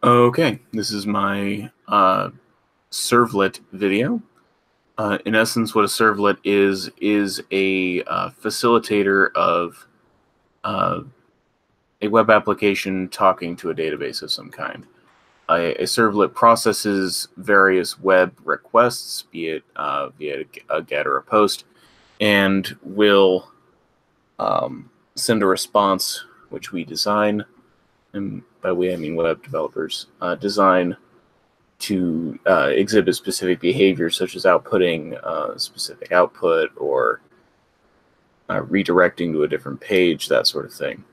Okay, this is my servlet video. In essence, what a servlet is a facilitator of a web application talking to a database of some kind. A servlet processes various web requests, be it via a get or a post, and will send a response which we design, and by we I mean web developers, design to exhibit specific behaviors such as outputting specific output or redirecting to a different page, that sort of thing.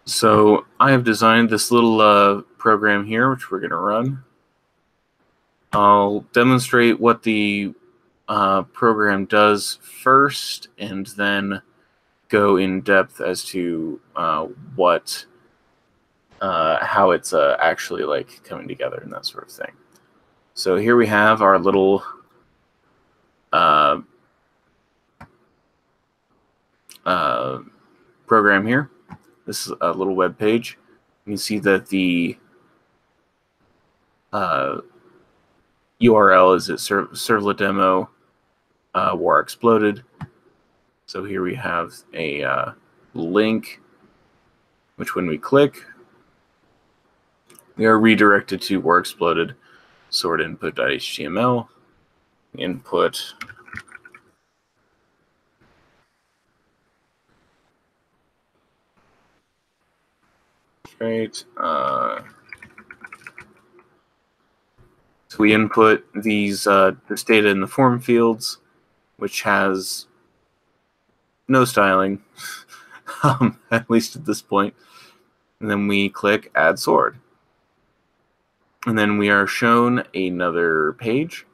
So I have designed this little program here, which we're going to run. I'll demonstrate what the program does first, and then go in depth as to how it's actually like coming together and that sort of thing. So here we have our little program here. This is a little web page. You can see that the URL is at Servlet Demo War Exploded. So here we have a link, which when we click, we are redirected to War Exploded sort input.html, input right. So we input these this data in the form fields, which has no styling, at least at this point. And then we click Add Sword. And then we are shown another page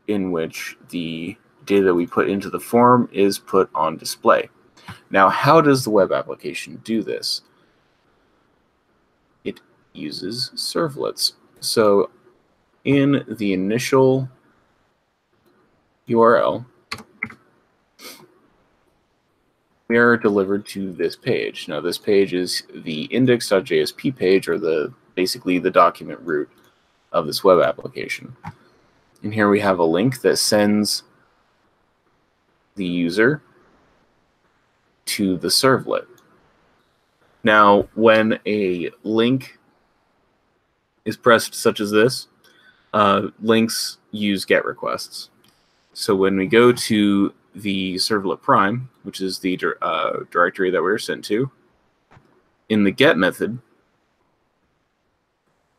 in which the data that we put into the form is put on display. Now, how does the web application do this? It uses servlets. So in the initial URL, we are delivered to this page. Now, this page is the index.jsp page, or basically the document root of this web application. And here we have a link that sends the user to the servlet. Now, when a link is pressed such as this, links use GET requests. So when we go to the servlet prime, which is the directory that we were sent to, in the GET method,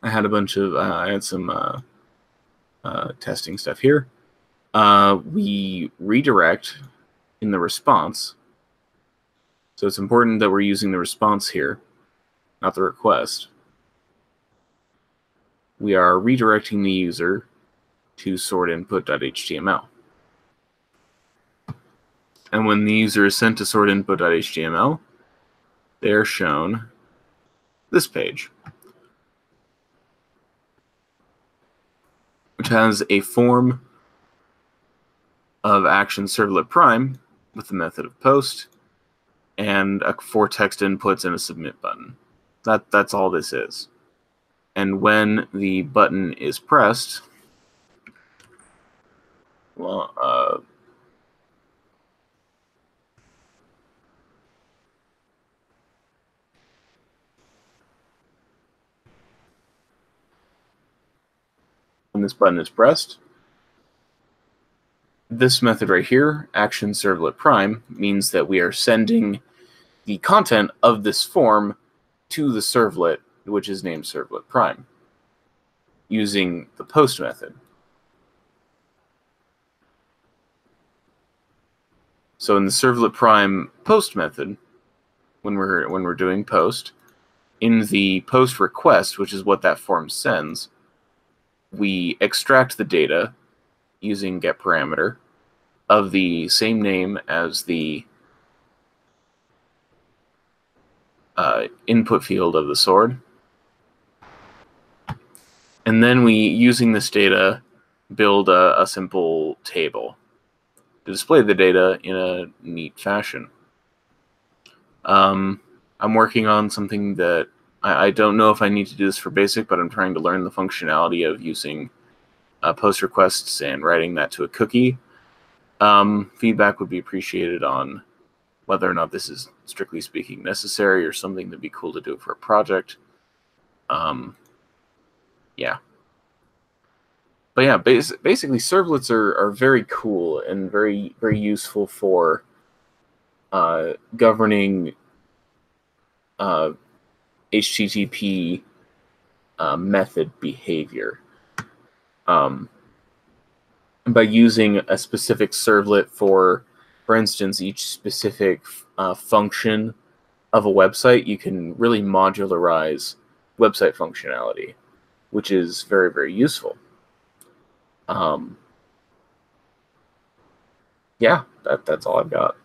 I had a bunch of, I had some testing stuff here. We redirect in the response. So it's important that we're using the response here, not the request. We are redirecting the user to sort input.html. And when the user is sent to sort input.html, they're shown this page, which has a form of action servlet prime with the method of post and 4 text inputs and a submit button. That's all this is. And when the button is pressed, well, when this button is pressed, this method right here, action servlet prime, means that we are sending the content of this form to the servlet, which is named servlet prime, using the post method. So in the servlet prime post method, when we're doing post, in the post request, which is what that form sends, we extract the data using get parameter of the same name as the input field of the sword. And then we, using this data, build a simple table to display the data in a neat fashion. I'm working on something that I don't know if I need to do this for basic, but I'm trying to learn the functionality of using post requests and writing that to a cookie. Feedback would be appreciated on whether or not this is, strictly speaking, necessary or something that'd be cool to do for a project. Yeah. But yeah, basically servlets are very cool and very useful for governing HTTP method behavior. By using a specific servlet for instance, each specific function of a website, you can really modularize website functionality, which is very useful. Yeah, that's all I've got.